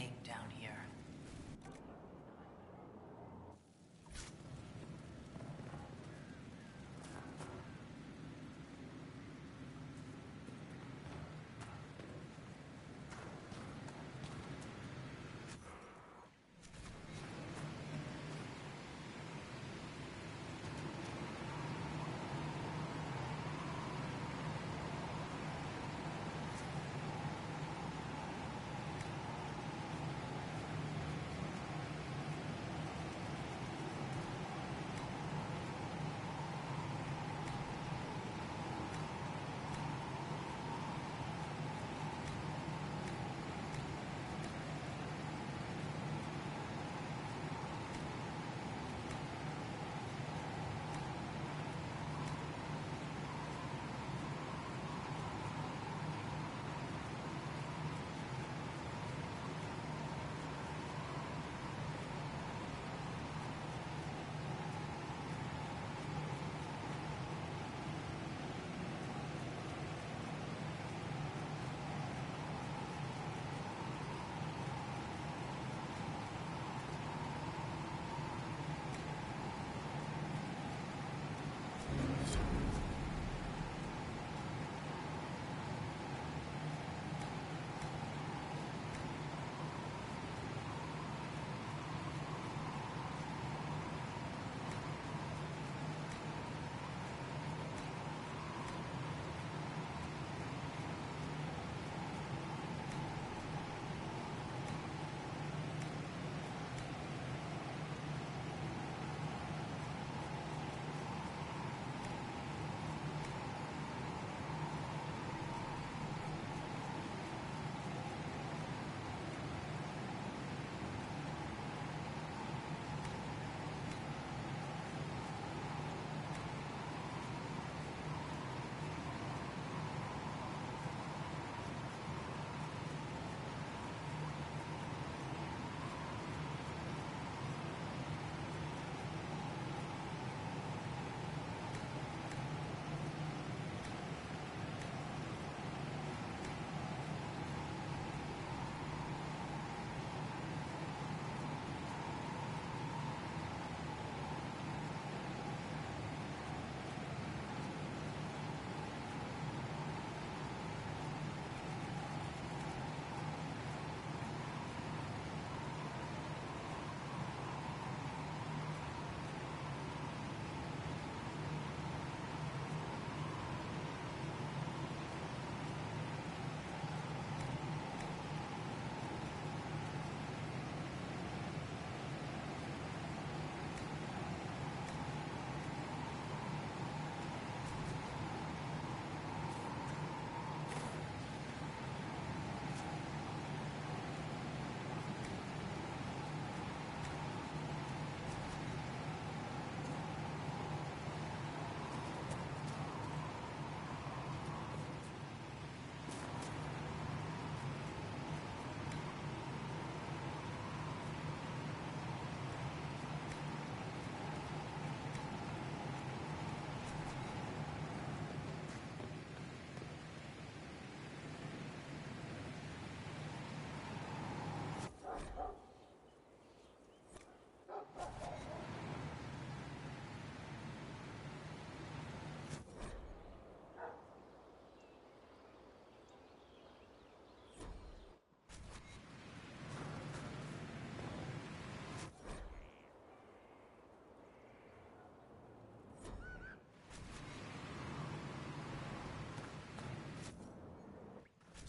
name down here.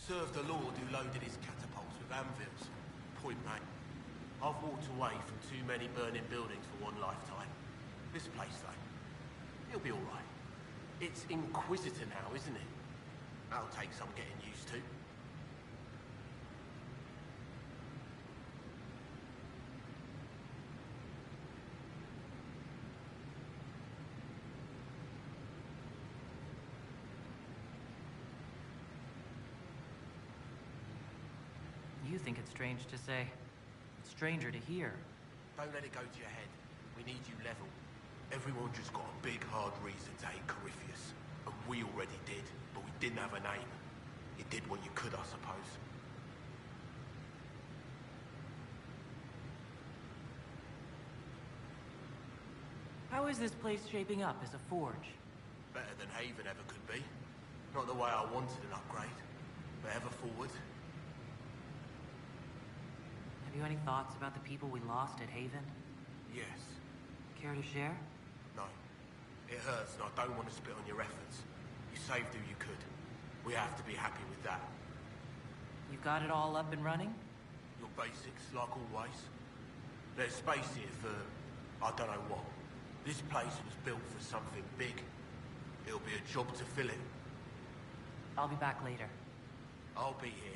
Served the lord who loaded his catapults with anvils. Point mate. I've walked away from too many burning buildings for one lifetime. This place, though, it'll be all right. It's Inquisitor now, isn't it? That'll take some getting used to. You think it's strange to say. It's stranger to hear. Don't let it go to your head. We need you level. Everyone just got a big, hard reason to hate Corypheus. And we already did, but we didn't have a name. You did what you could, I suppose. How is this place shaping up as a forge? Better than Haven ever could be. Not the way I wanted an upgrade, but ever forward. Have you any thoughts about the people we lost at Haven? Yes. Care to share? No. It hurts and I don't want to spit on your efforts. You saved who you could. We have to be happy with that. You've got it all up and running? Your basics, like always. There's space here for, I don't know what. This place was built for something big. It'll be a job to fill it. I'll be back later. I'll be here.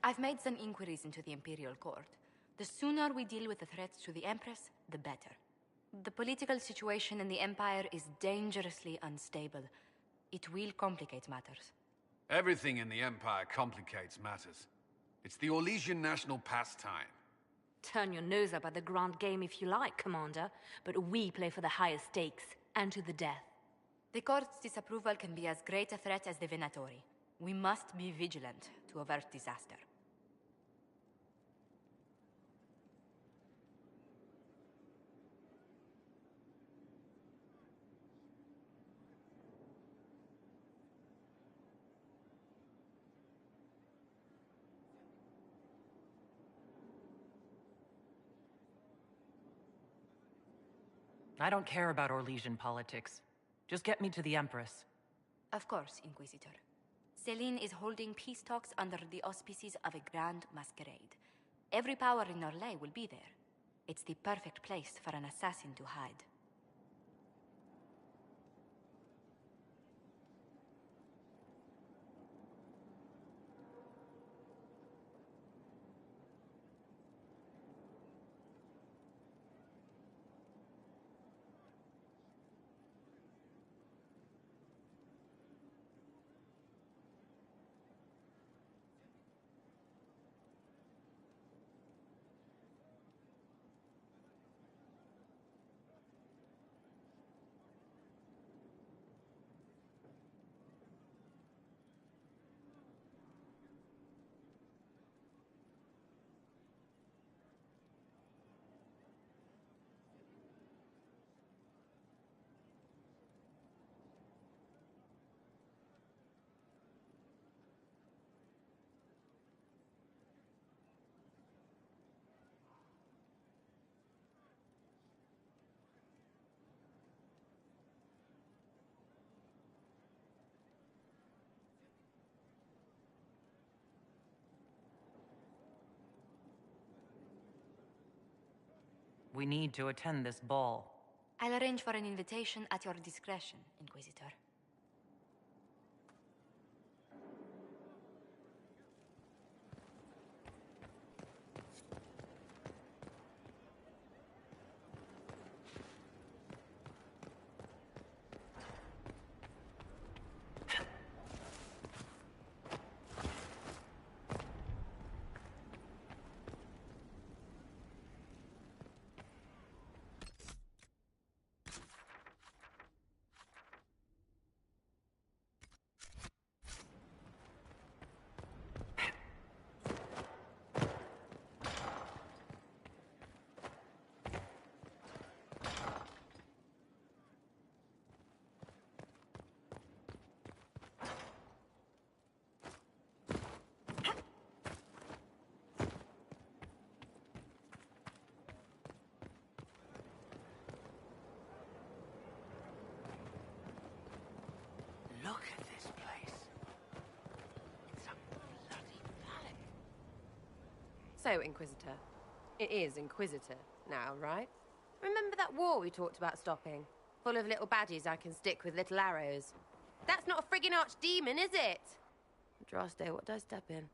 I've made some inquiries into the Imperial Court. The sooner we deal with the threats to the Empress, the better. The political situation in the Empire is dangerously unstable. It will complicate matters. Everything in the Empire complicates matters. It's the Orlesian national pastime. Turn your nose up at the grand game if you like, Commander, but we play for the highest stakes, and to the death. The Court's disapproval can be as great a threat as the Venatori. We must be vigilant to avert disaster. I don't care about Orlesian politics. Just get me to the Empress. Of course, Inquisitor. Celine is holding peace talks under the auspices of a grand masquerade. Every power in Orlais will be there. It's the perfect place for an assassin to hide. We need to attend this ball. I'll arrange for an invitation at your discretion, Inquisitor. Look at this place. It's a bloody palace. So, Inquisitor. It is Inquisitor now, right? Remember that war we talked about stopping? Full of little baddies I can stick with little arrows. That's not a friggin' archdemon, is it? Droste, what did I step in?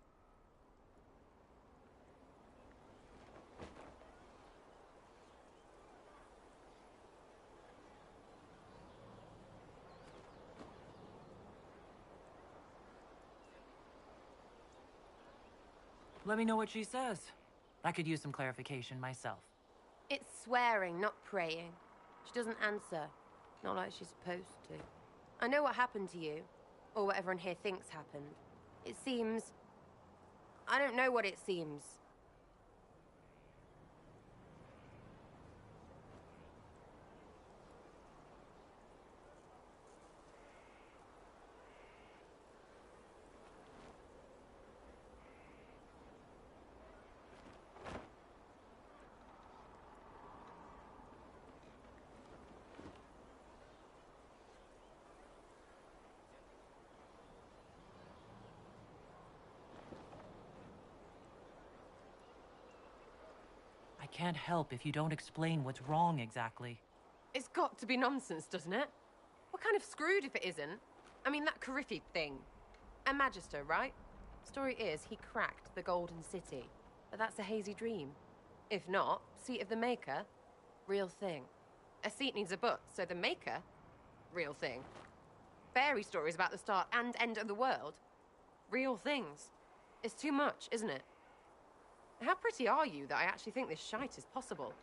Let me know what she says. I could use some clarification myself. It's swearing, not praying. She doesn't answer. Not like she's supposed to. I know what happened to you. Or what everyone here thinks happened. It seems... I don't know what it seems. I can't help if you don't explain what's wrong exactly. It's got to be nonsense, doesn't it? We're kind of screwed if it isn't. I mean, that Carriffy thing. A Magister, right? Story is, he cracked the Golden City. But that's a hazy dream. If not, Seat of the Maker, real thing. A seat needs a butt, so the Maker, real thing. Fairy stories about the start and end of the world, real things. It's too much, isn't it? How pretty are you that I actually think this shite is possible?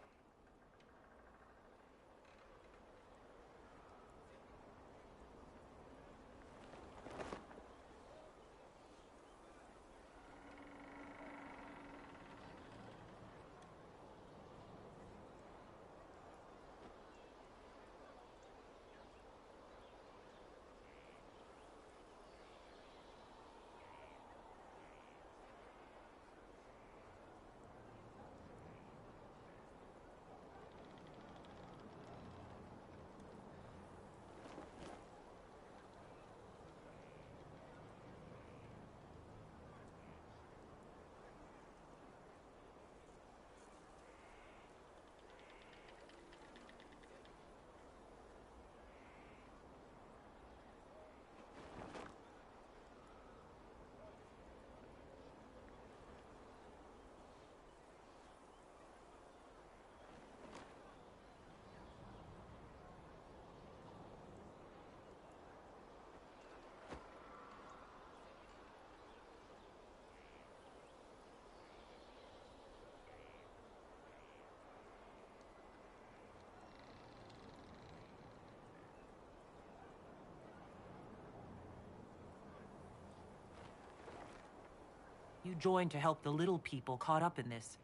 You joined to help the little people caught up in this.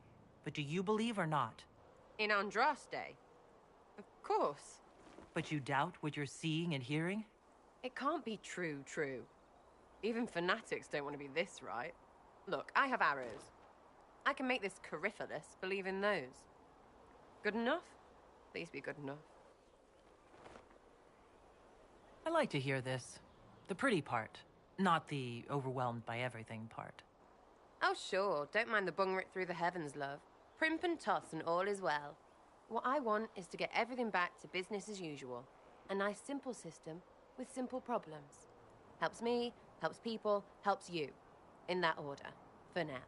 But do you believe or not? In Andraste? Of course. But you doubt what you're seeing and hearing? It can't be true. Even fanatics don't want to be this right. Look, I have arrows. I can make this Coryphalis believe in those. Good enough? Please be good enough. I like to hear this. The pretty part, not the overwhelmed by everything part. Oh, sure. Don't mind the bung ripped through the heavens, love. Primp and toss and all is well. What I want is to get everything back to business as usual. A nice, simple system with simple problems. Helps me, helps people, helps you. In that order. For now.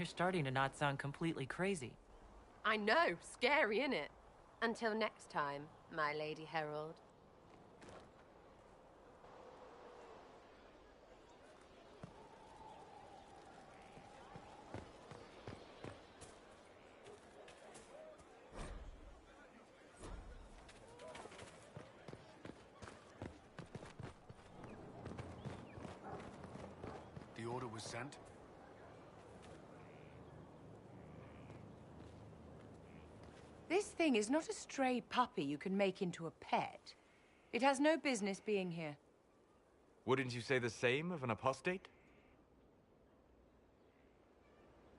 You're starting to not sound completely crazy. I know, scary, innit? Until next time, my Lady Herald. The order was sent? This thing is not a stray puppy you can make into a pet. It has no business being here. Wouldn't you say the same of an apostate?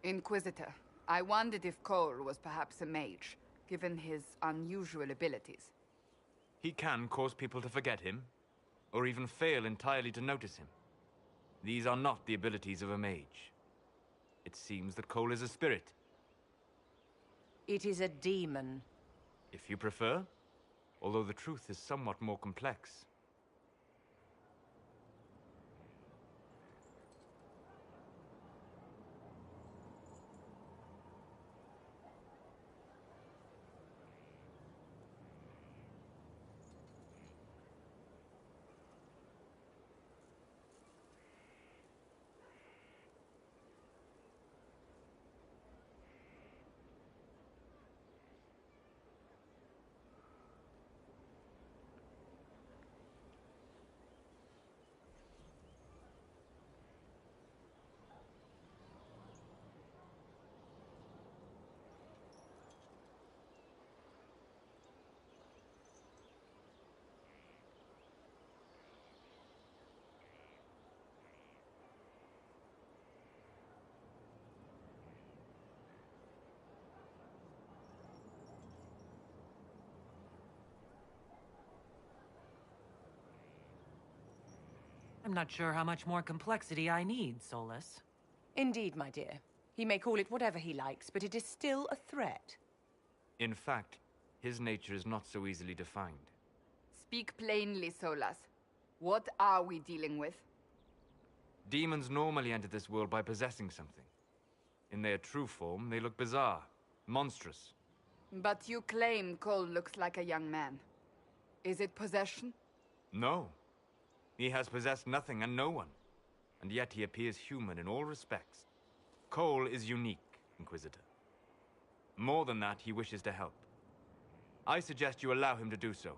Inquisitor, I wondered if Cole was perhaps a mage, given his unusual abilities. He can cause people to forget him, or even fail entirely to notice him. These are not the abilities of a mage. It seems that Cole is a spirit. It is a demon. If you prefer, although the truth is somewhat more complex. I'm not sure how much more complexity I need, Solus. Indeed, my dear. He may call it whatever he likes, but it is still a threat. In fact, his nature is not so easily defined. Speak plainly, Solas. What are we dealing with? Demons normally enter this world by possessing something. In their true form, they look bizarre, monstrous. But you claim Cole looks like a young man. Is it possession? No. He has possessed nothing and no one. And yet he appears human in all respects. Cole is unique, Inquisitor. More than that, he wishes to help. I suggest you allow him to do so.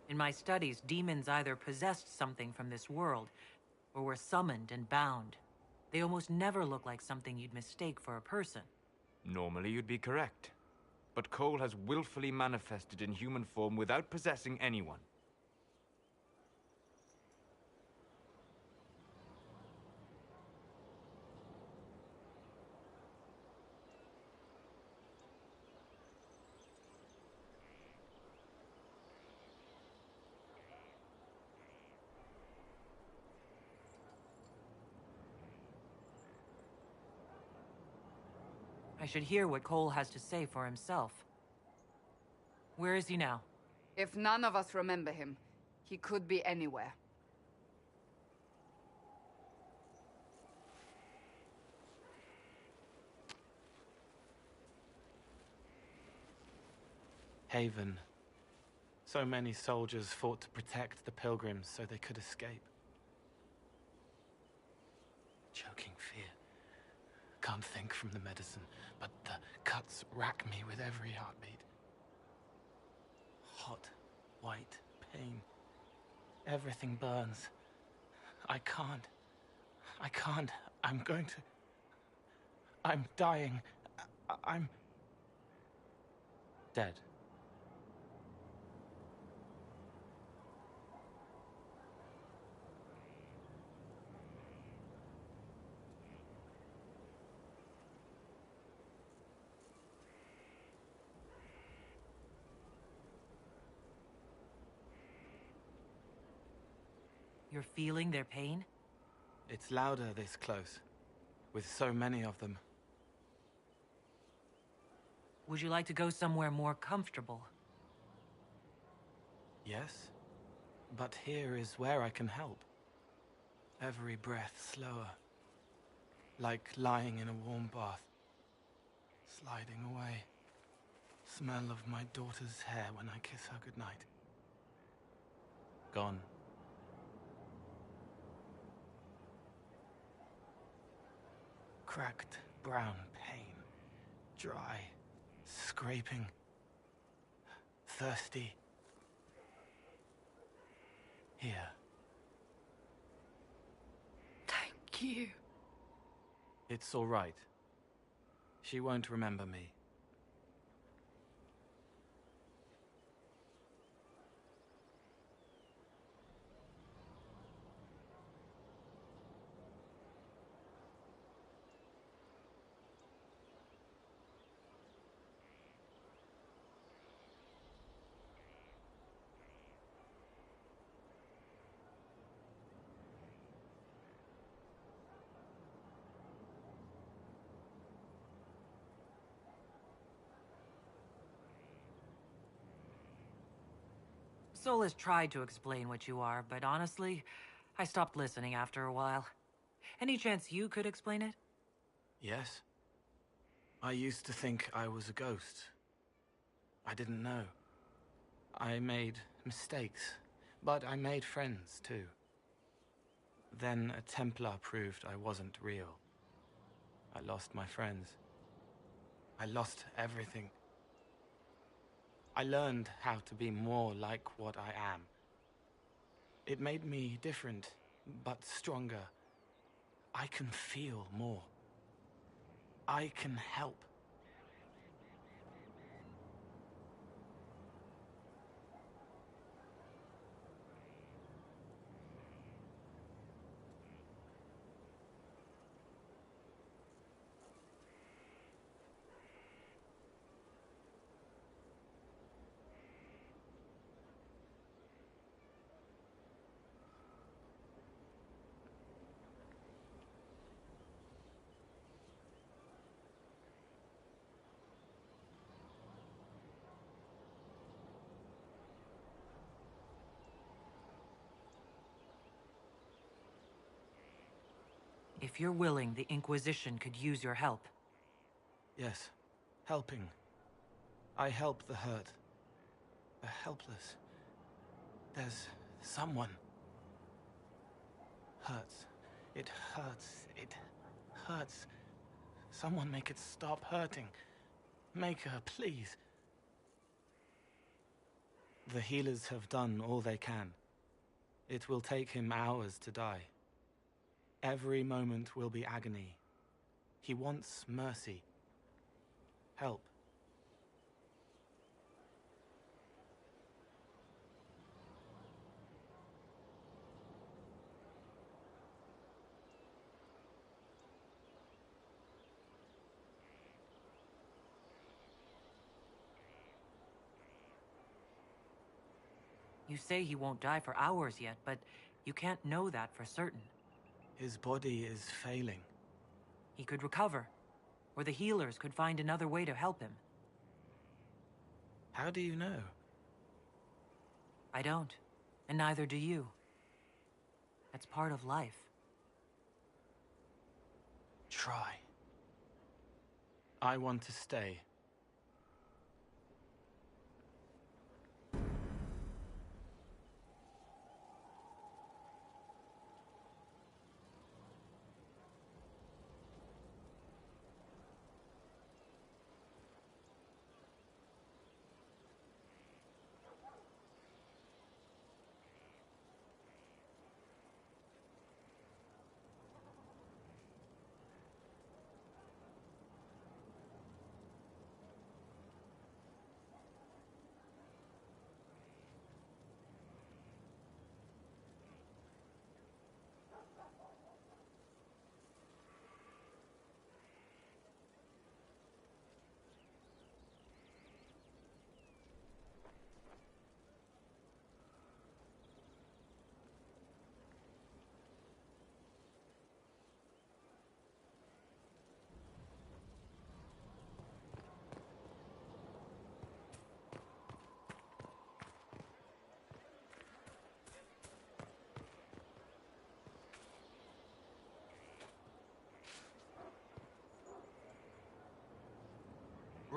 In my studies, demons either possessed something from this world, or were summoned and bound. They almost never look like something you'd mistake for a person. Normally you'd be correct. But Cole has willfully manifested in human form without possessing anyone. I should hear what Cole has to say for himself. Where is he now? If none of us remember him, he could be anywhere. Haven. So many soldiers fought to protect the pilgrims so they could escape. Choking fear. Can't think from the medicine, but the cuts rack me with every heartbeat. Hot, white pain. Everything burns. I can't. I'm going to... I'm dying. I'm... dead. You're feeling their pain? It's louder this close, with so many of them. Would you like to go somewhere more comfortable? Yes, but here is where I can help. Every breath slower, like lying in a warm bath, sliding away. Smell of my daughter's hair when I kiss her goodnight. Gone. Cracked brown pain, dry, scraping. thirsty. Here. Thank you. It's all right. She won't remember me. Sol has tried to explain what you are, but honestly, I stopped listening after a while. Any chance you could explain it? Yes? I used to think I was a ghost. I didn't know. I made mistakes, but I made friends too. Then a Templar proved I wasn't real. I lost my friends. I lost everything. I learned how to be more like what I am. It made me different, but stronger. I can feel more. I can help. If you're willing, the Inquisition could use your help. Yes, helping. I help the hurt. The helpless. There's someone. Hurts. It hurts. It hurts. Someone make it stop hurting. Make her, please. The healers have done all they can. It will take him hours to die. Every moment will be agony. He wants mercy. Help. You say he won't die for hours yet, but you can't know that for certain. His body is failing. He could recover, or the healers could find another way to help him. How do you know? I don't, and neither do you. That's part of life. Try. I want to stay.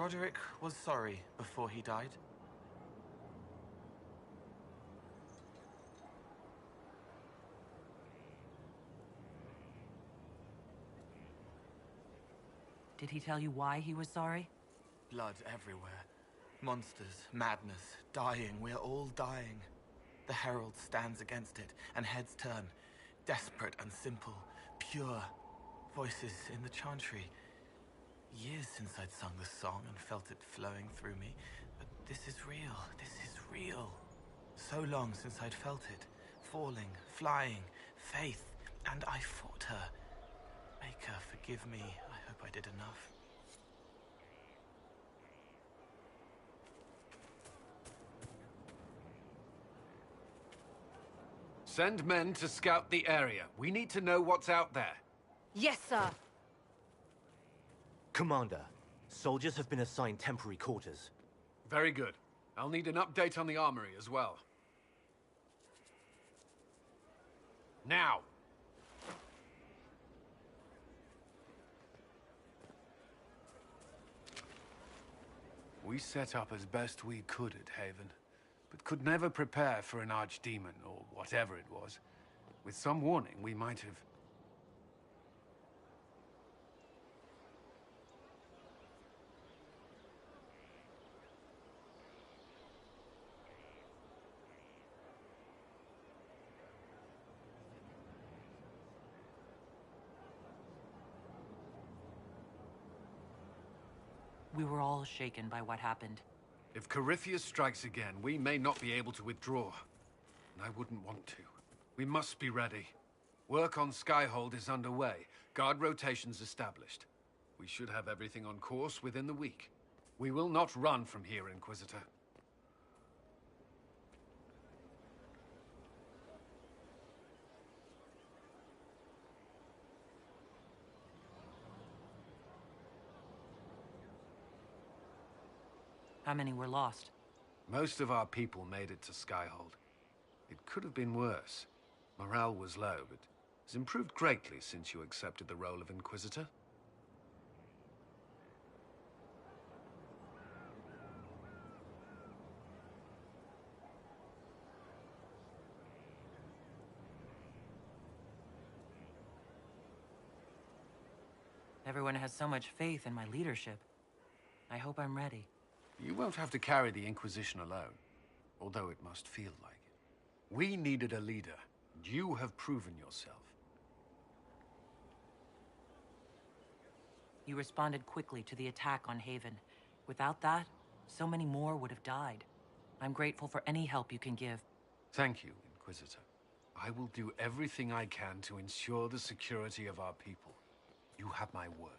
Roderick was sorry before he died. Did he tell you why he was sorry? Blood everywhere. Monsters, madness, dying. We're all dying. The Herald stands against it, and heads turn. Desperate and simple, pure. Voices in the chantry. Years since I'd sung the song and felt it flowing through me. But this is real. This is real. So long since I'd felt it. Falling, flying, faith. And I fought her. Maker, forgive me. I hope I did enough. Send men to scout the area. We need to know what's out there. Yes, sir. Commander, soldiers have been assigned temporary quarters. Very good. I'll need an update on the armory as well. Now! We set up as best we could at Haven, but could never prepare for an archdemon, or whatever it was. With some warning, we might have... We were all shaken by what happened. If Corypheus strikes again, we may not be able to withdraw. And I wouldn't want to. We must be ready. Work on Skyhold is underway. Guard rotations established. We should have everything on course within the week. We will not run from here, Inquisitor. How many were lost? Most of our people made it to Skyhold. It could have been worse. Morale was low, but has improved greatly since you accepted the role of Inquisitor. Everyone has so much faith in my leadership. I hope I'm ready. You won't have to carry the Inquisition alone, although it must feel like it. We needed a leader, and you have proven yourself. You responded quickly to the attack on Haven. Without that, so many more would have died. I'm grateful for any help you can give. Thank you, Inquisitor. I will do everything I can to ensure the security of our people. You have my word.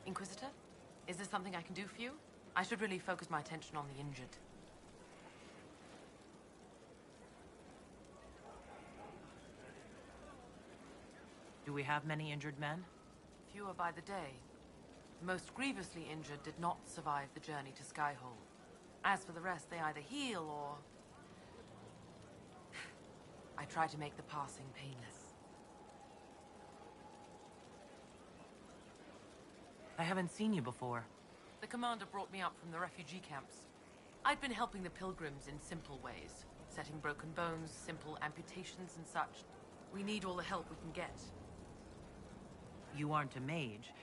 Inquisitor? Is there something I can do for you? I should really focus my attention on the injured. Do we have many injured men? Fewer by the day. The most grievously injured did not survive the journey to Skyhold. As for the rest, they either heal or... I try to make the passing painless. I haven't seen you before. The commander brought me up from the refugee camps. I'd been helping the pilgrims in simple ways. Setting broken bones, simple amputations and such. We need all the help we can get. You aren't a mage.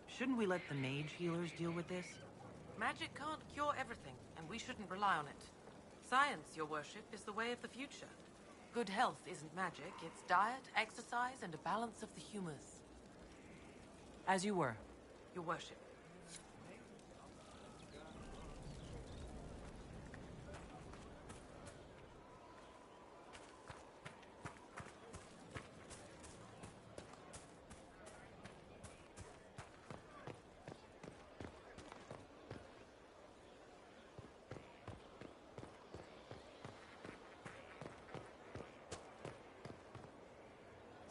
Shouldn't we let the mage healers deal with this? Magic can't cure everything, and we shouldn't rely on it. Science, your worship, is the way of the future. Good health isn't magic, it's diet, exercise, and a balance of the humors. As you were. Your worship.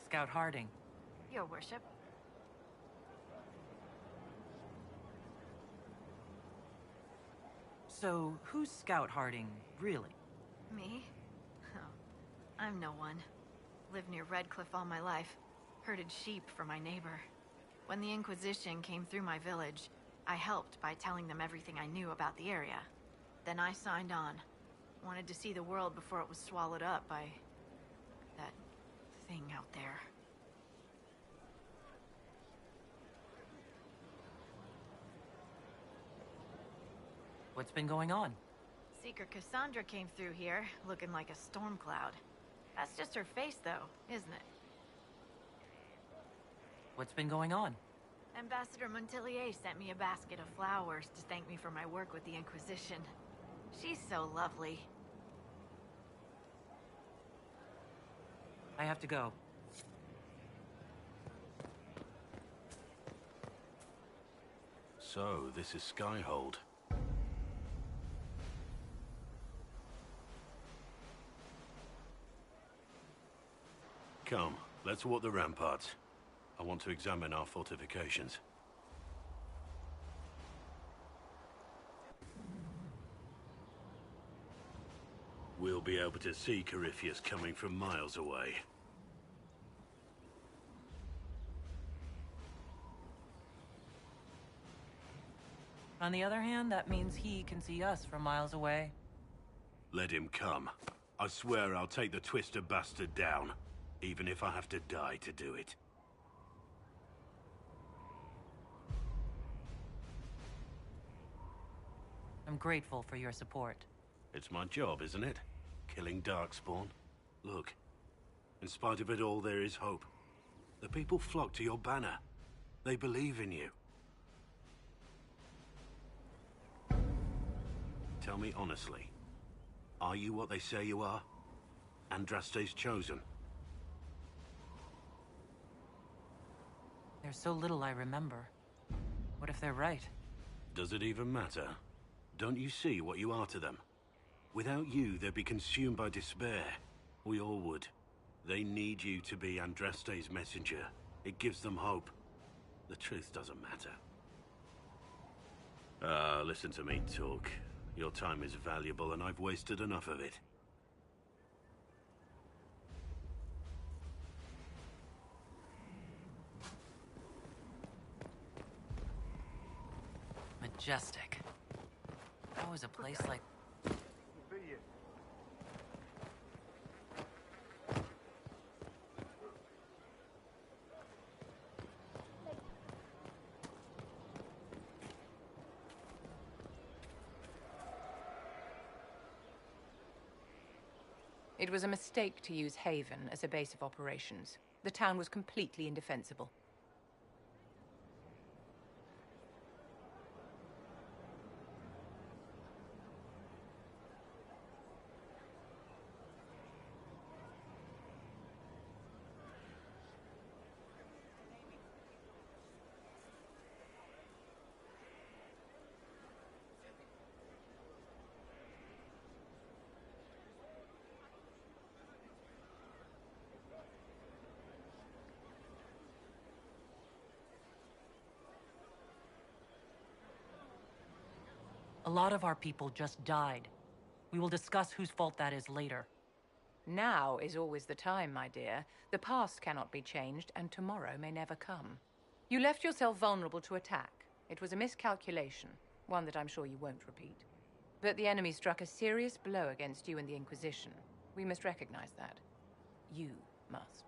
Scout Harding. Your worship. So, who's Scout Harding, really? Me? Oh, I'm no one. Lived near Redcliffe all my life. Herded sheep for my neighbor. When the Inquisition came through my village, I helped by telling them everything I knew about the area. Then I signed on. Wanted to see the world before it was swallowed up by that thing out there. What's been going on? Seeker Cassandra came through here, looking like a storm cloud. That's just her face, though, isn't it? What's been going on? Ambassador Montelier sent me a basket of flowers to thank me for my work with the Inquisition. She's so lovely. I have to go. So, this is Skyhold. Come, let's walk the ramparts. I want to examine our fortifications. We'll be able to see Corypheus coming from miles away. On the other hand, that means he can see us from miles away. Let him come. I swear I'll take the Twister bastard down, even if I have to die to do it. I'm grateful for your support. It's my job, isn't it? Killing Darkspawn. Look, in spite of it all, there is hope. The people flock to your banner. They believe in you. Tell me honestly, are you what they say you are? Andraste's chosen? There's so little I remember. What if they're right? Does it even matter? Don't you see what you are to them? Without you, they'd be consumed by despair. We all would. They need you to be Andraste's messenger. It gives them hope. The truth doesn't matter. Listen to me talk. Your time is valuable and I've wasted enough of it. Majestic. How is a place like... It was a mistake to use Haven as a base of operations. The town was completely indefensible. A lot of our people just died. We will discuss whose fault that is later. Now is always the time, my dear. The past cannot be changed, and tomorrow may never come. You left yourself vulnerable to attack. It was a miscalculation, one that I'm sure you won't repeat. But the enemy struck a serious blow against you and the Inquisition. We must recognize that. You must.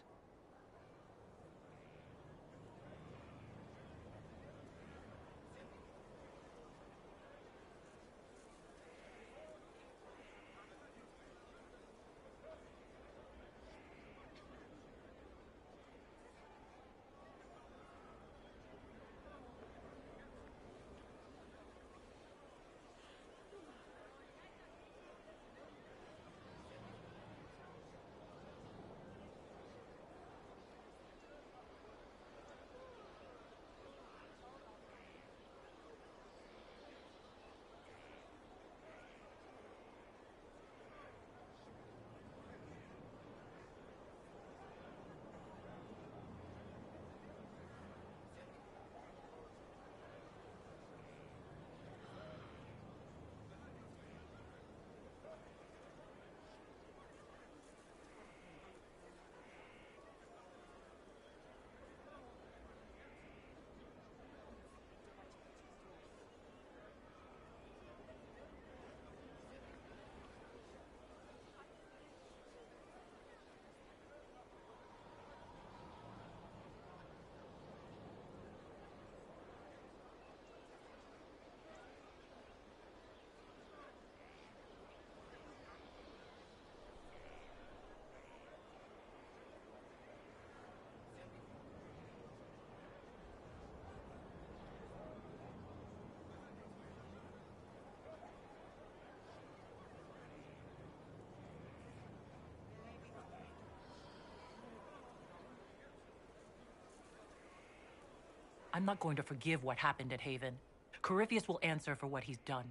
I'm not going to forgive what happened at Haven. Corypheus will answer for what he's done.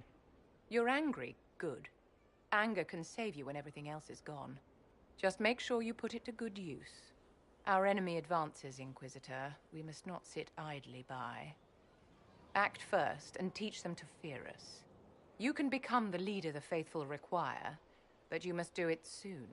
You're angry. Good. Anger can save you when everything else is gone. Just make sure you put it to good use. Our enemy advances, Inquisitor. We must not sit idly by. Act first and teach them to fear us. You can become the leader the faithful require, but you must do it soon.